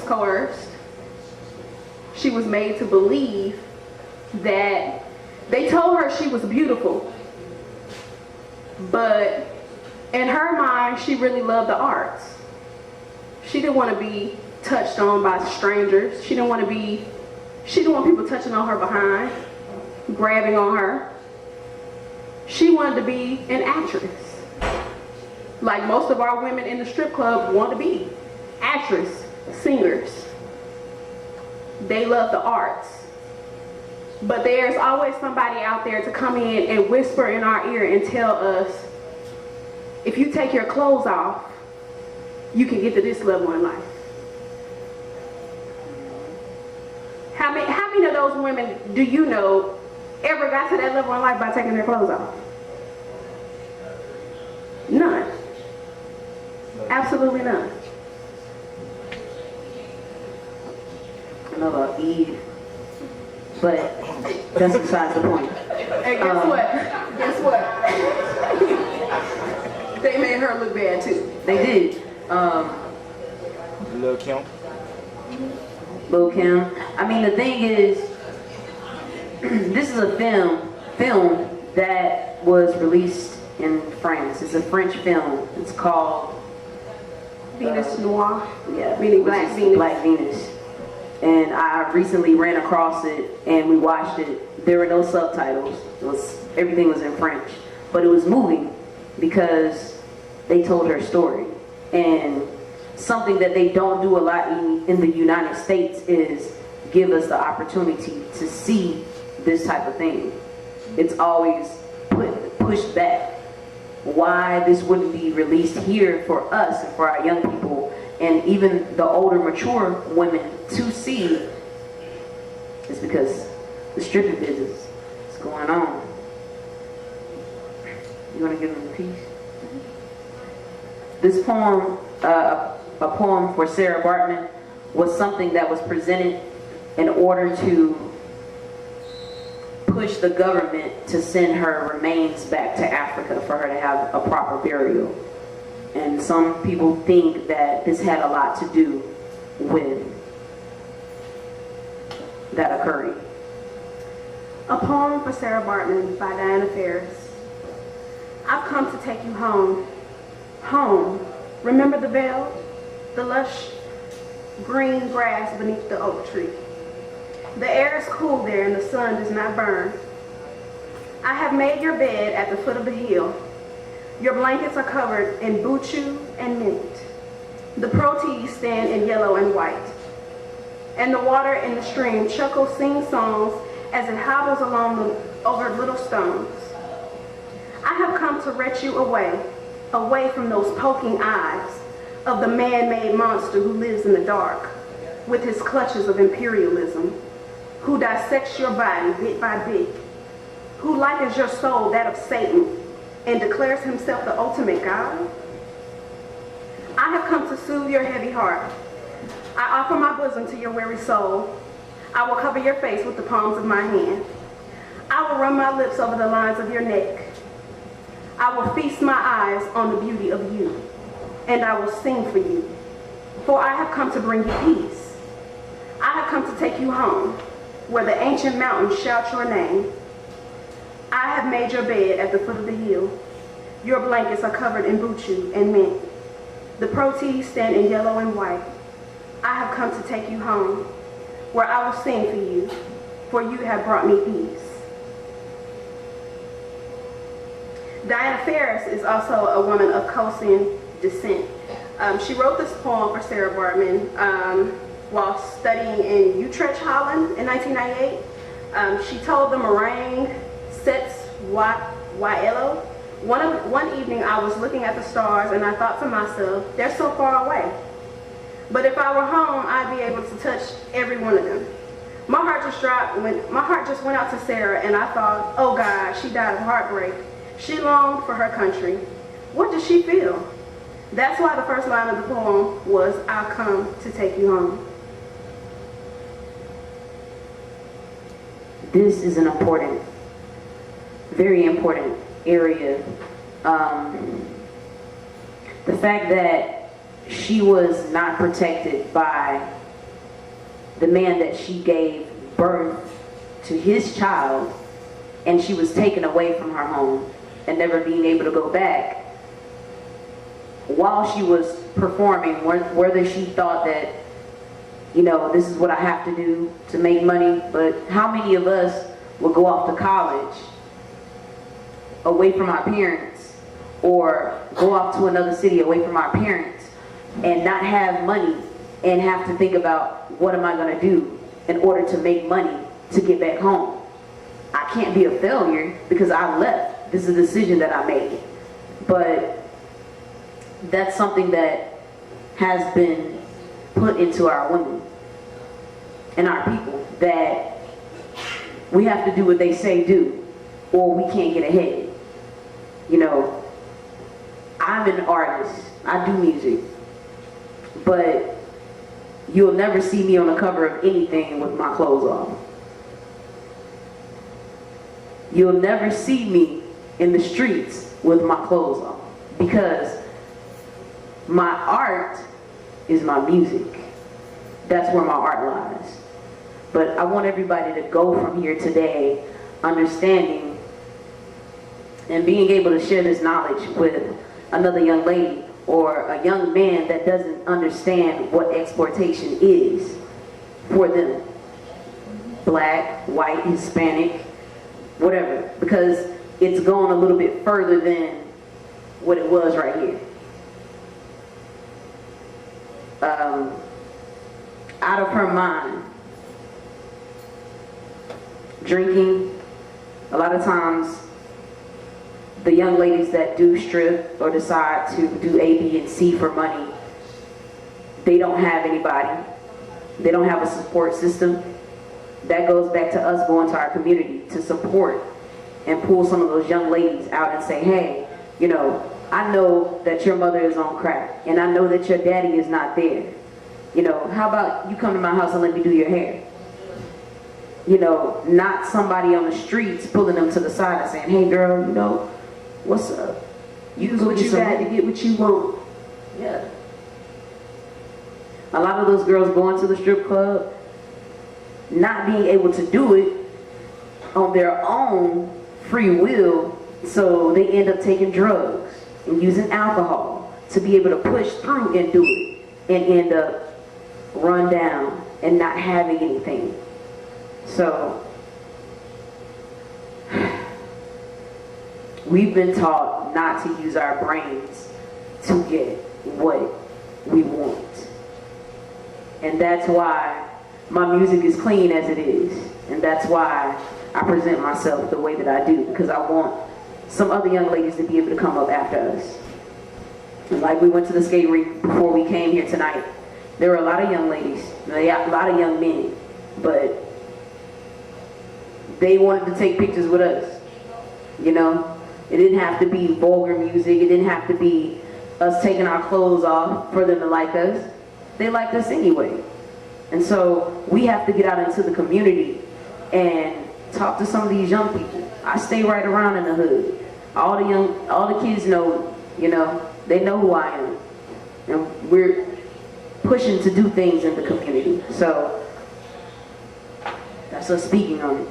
coerced. She was made to believe that they told her she was beautiful, but in her mind, she really loved the arts. She didn't want to be touched on by strangers. She didn't want people touching on her behind, grabbing on her. She wanted to be an actress. Like most of our women in the strip club want to be actresses, singers. They love the arts. But there's always somebody out there to come in and whisper in our ear and tell us, if you take your clothes off, you can get to this level in life. How many of those women do you know ever got to that level in life by taking their clothes off? None. Absolutely none. I know about Eve, but that's besides the point. And guess what? Guess what? They made her look bad too. They did. Lil' Kim. Lil' Kim. I mean, the thing is, this is a film that was released in France. It's a French film. It's called Venus Noir. Yeah, meaning Black Venus. Black Venus. And I recently ran across it and we watched it. There were no subtitles. Everything was in French. But it was moving because they told her story. And something that they don't do a lot in the United States is give us the opportunity to see this type of thing. It's always pushed back. Why this wouldn't be released here for us and for our young people and even the older, mature women to see is because the stripping business is going on. You want to give them a piece? This poem, a poem for Sarah Baartman, was something that was presented in order to push the government to send her remains back to Africa for her to have a proper burial. And some people think that this had a lot to do with that occurring. A poem for Sarah Baartman by Diana Ferris. I've come to take you home. Home. Remember the vale? The lush green grass beneath the oak tree. The air is cool there and the sun does not burn. I have made your bed at the foot of the hill. Your blankets are covered in buchu and mint. The proteas stand in yellow and white. And the water in the stream chuckles, sings songs as it hobbles along over little stones. I have come to wrench you away from those poking eyes of the man-made monster who lives in the dark with his clutches of imperialism, who dissects your body bit by bit, who likens your soul that of Satan and declares himself the ultimate God. I have come to soothe your heavy heart. I offer my bosom to your weary soul. I will cover your face with the palms of my hand. I will run my lips over the lines of your neck. I will feast my eyes on the beauty of you, and I will sing for you. For I have come to bring you peace. I have come to take you home, where the ancient mountains shout your name. I have made your bed at the foot of the hill. Your blankets are covered in buchu and mint. The proteas stand in yellow and white. I have come to take you home, where I will sing for you, for you have brought me peace. Diana Ferris is also a woman of Khoisan descent. She wrote this poem for Sarah Baartman while studying in Utrecht, Holland in 1998. She told the meringue Sets Waelo. One evening I was looking at the stars and I thought to myself, they're so far away. But if I were home, I'd be able to touch every one of them. My heart just went out to Sarah and I thought, oh God, she died of heartbreak. She longed for her country. What does she feel? That's why the first line of the poem was, I'll come to take you home. This is an important, very important area. The fact that she was not protected by the man that she gave birth to his child, and she was taken away from her home and never being able to go back, while she was performing, whether she thought that, you know, this is what I have to do to make money, but how many of us will go off to college away from our parents, or go off to another city away from our parents and not have money and have to think about, what am I going to do in order to make money to get back home? I can't be a failure because I left. This is a decision that I made. But that's something that has been put into our women and our people, that we have to do what they say do, or we can't get ahead. You know, I'm an artist. I do music. But you'll never see me on the cover of anything with my clothes off. You'll never see me in the streets with my clothes off, because my art is my music. That's where my art lies. But I want everybody to go from here today understanding and being able to share this knowledge with another young lady or a young man that doesn't understand what exploitation is for them. Black, white, Hispanic, whatever. Because it's gone a little bit further than what it was right here. Out of her mind. Drinking. A lot of times, the young ladies that do strip or decide to do A, B, and C for money, they don't have anybody. They don't have a support system. That goes back to us going to our community to support and pull some of those young ladies out and say, hey, you know, I know that your mother is on crack, and I know that your daddy is not there. You know, how about you come to my house and let me do your hair? You know, not somebody on the streets pulling them to the side and saying, hey girl, you know, what's up? Use what you got to get what you want. Yeah. A lot of those girls going to the strip club, not being able to do it on their own free will, so they end up taking drugs and using alcohol to be able to push through and do it, and end up run down and not having anything. So we've been taught not to use our brains to get what we want. And that's why my music is clean as it is. And that's why I present myself the way that I do, because I want some other young ladies to be able to come up after us. And like we went to the skate rink before we came here tonight, there were a lot of young ladies, a lot of young men, but they wanted to take pictures with us. You know, it didn't have to be vulgar music. It didn't have to be us taking our clothes off for them to like us. They liked us anyway. And so we have to get out into the community and talk to some of these young people. I stay right around in the hood. All the kids know, you know, they know who I am. And we're pushing to do things in the community. So that's us speaking on it.